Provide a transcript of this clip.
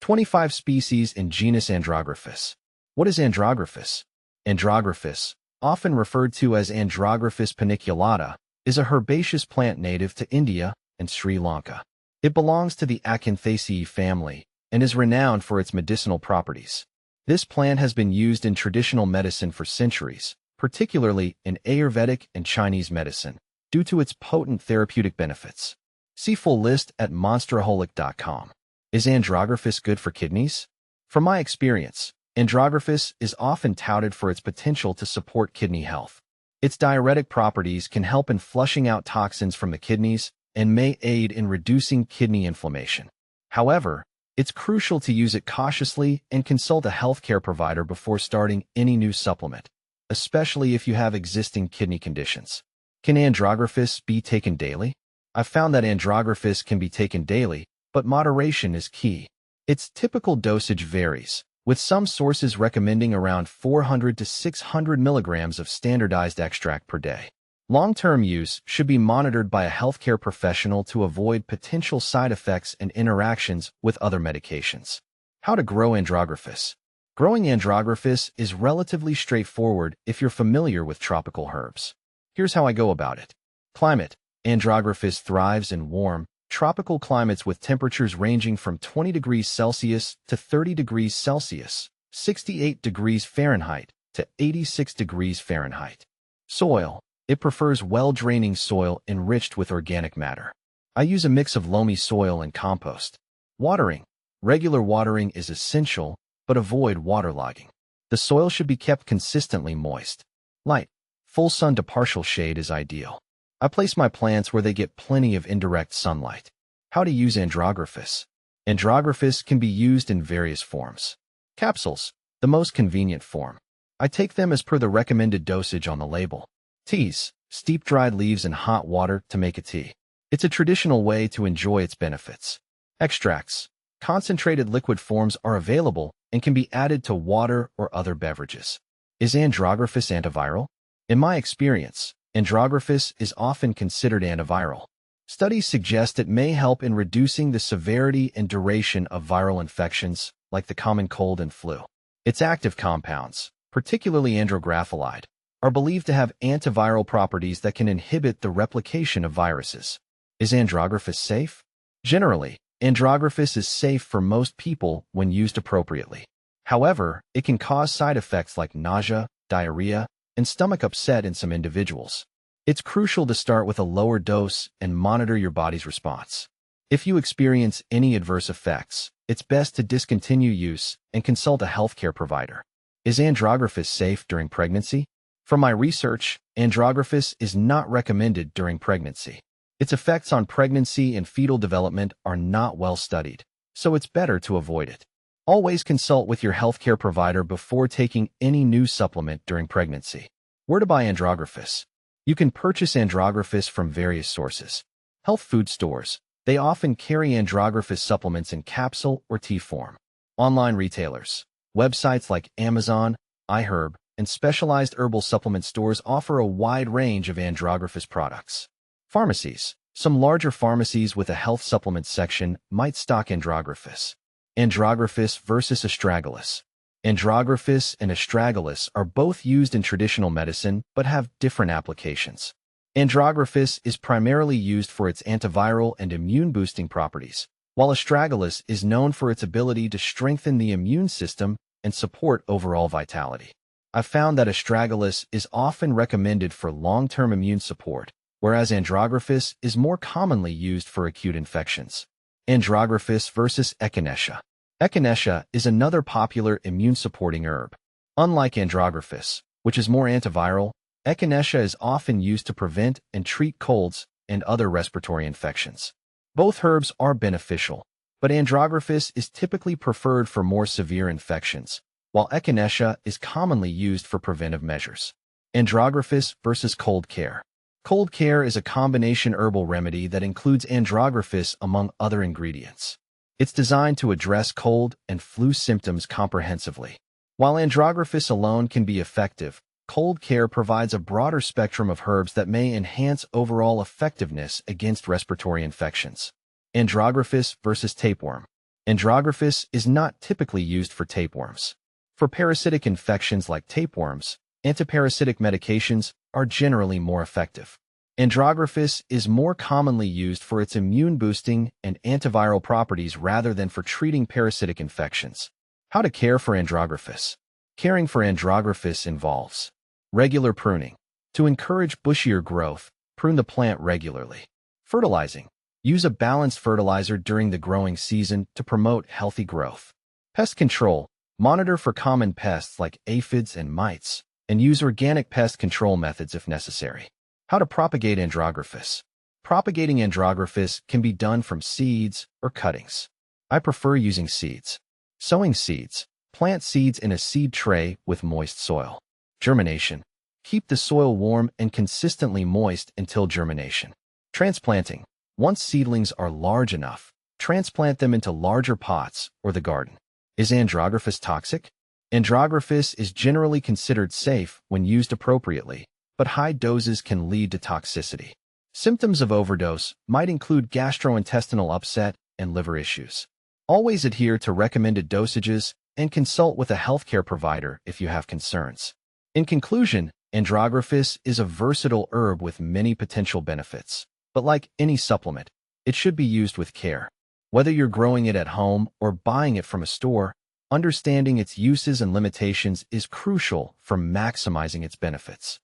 25 species in genus Andrographis. What is Andrographis? Andrographis, often referred to as Andrographis paniculata, is a herbaceous plant native to India and Sri Lanka. It belongs to the Acanthaceae family and is renowned for its medicinal properties. This plant has been used in traditional medicine for centuries, particularly in Ayurvedic and Chinese medicine, due to its potent therapeutic benefits. See full list at monsteraholic.com. Is Andrographis good for kidneys? From my experience, Andrographis is often touted for its potential to support kidney health. Its diuretic properties can help in flushing out toxins from the kidneys and may aid in reducing kidney inflammation. However, it's crucial to use it cautiously and consult a healthcare provider before starting any new supplement, especially if you have existing kidney conditions. Can Andrographis be taken daily? I've found that Andrographis can be taken daily, but moderation is key. Its typical dosage varies, with some sources recommending around 400 to 600 milligrams of standardized extract per day. Long-term use should be monitored by a healthcare professional to avoid potential side effects and interactions with other medications. How to grow Andrographis? Growing Andrographis is relatively straightforward if you're familiar with tropical herbs. Here's how I go about it. Climate. Andrographis thrives in warm, tropical climates with temperatures ranging from 20 degrees Celsius to 30 degrees Celsius, 68 degrees Fahrenheit to 86 degrees Fahrenheit. Soil. It prefers well-draining soil enriched with organic matter. I use a mix of loamy soil and compost. Watering. Regular watering is essential, but avoid waterlogging. The soil should be kept consistently moist. Light. Full sun to partial shade is ideal. I place my plants where they get plenty of indirect sunlight. How to use Andrographis? Andrographis can be used in various forms. Capsules, the most convenient form. I take them as per the recommended dosage on the label. Teas, steep dried leaves in hot water to make a tea. It's a traditional way to enjoy its benefits. Extracts, concentrated liquid forms are available and can be added to water or other beverages. Is Andrographis antiviral? In my experience, Andrographis is often considered antiviral. Studies suggest it may help in reducing the severity and duration of viral infections, like the common cold and flu. Its active compounds, particularly andrographilide, are believed to have antiviral properties that can inhibit the replication of viruses. Is Andrographis safe? Generally, Andrographis is safe for most people when used appropriately. However, it can cause side effects like nausea, diarrhea, and stomach upset in some individuals. It's crucial to start with a lower dose and monitor your body's response. If you experience any adverse effects, it's best to discontinue use and consult a healthcare provider. Is Andrographis safe during pregnancy? From my research, Andrographis is not recommended during pregnancy. Its effects on pregnancy and fetal development are not well studied, so it's better to avoid it. Always consult with your healthcare provider before taking any new supplement during pregnancy. Where to buy Andrographis? You can purchase Andrographis from various sources. Health food stores. They often carry Andrographis supplements in capsule or tea form. Online retailers. Websites like Amazon, iHerb, and specialized herbal supplement stores offer a wide range of Andrographis products. Pharmacies. Some larger pharmacies with a health supplement section might stock Andrographis. Andrographis versus astragalus. Andrographis and astragalus are both used in traditional medicine but have different applications. Andrographis is primarily used for its antiviral and immune-boosting properties, while astragalus is known for its ability to strengthen the immune system and support overall vitality. I've found that astragalus is often recommended for long-term immune support, whereas Andrographis is more commonly used for acute infections. Andrographis versus echinacea. Echinacea is another popular immune-supporting herb. Unlike Andrographis, which is more antiviral, echinacea is often used to prevent and treat colds and other respiratory infections. Both herbs are beneficial, but Andrographis is typically preferred for more severe infections, while echinacea is commonly used for preventive measures. Andrographis versus cold care. Cold care is a combination herbal remedy that includes Andrographis among other ingredients. It's designed to address cold and flu symptoms comprehensively. While Andrographis alone can be effective, cold care provides a broader spectrum of herbs that may enhance overall effectiveness against respiratory infections. Andrographis versus tapeworm. Andrographis is not typically used for tapeworms. For parasitic infections like tapeworms, antiparasitic medications are generally more effective. Andrographis is more commonly used for its immune-boosting and antiviral properties rather than for treating parasitic infections. How to care for Andrographis. Caring for Andrographis involves regular pruning. To encourage bushier growth, prune the plant regularly. Fertilizing. Use a balanced fertilizer during the growing season to promote healthy growth. Pest control. Monitor for common pests like aphids and mites, and use organic pest control methods if necessary. How to propagate Andrographis. Propagating Andrographis can be done from seeds or cuttings. I prefer using seeds. Sowing seeds. Plant seeds in a seed tray with moist soil. Germination. Keep the soil warm and consistently moist until germination. Transplanting. Once seedlings are large enough, transplant them into larger pots or the garden. Is Andrographis toxic? Andrographis is generally considered safe when used appropriately, but high doses can lead to toxicity. Symptoms of overdose might include gastrointestinal upset and liver issues. Always adhere to recommended dosages and consult with a healthcare provider if you have concerns. In conclusion, Andrographis is a versatile herb with many potential benefits, but like any supplement, it should be used with care. Whether you're growing it at home or buying it from a store, understanding its uses and limitations is crucial for maximizing its benefits.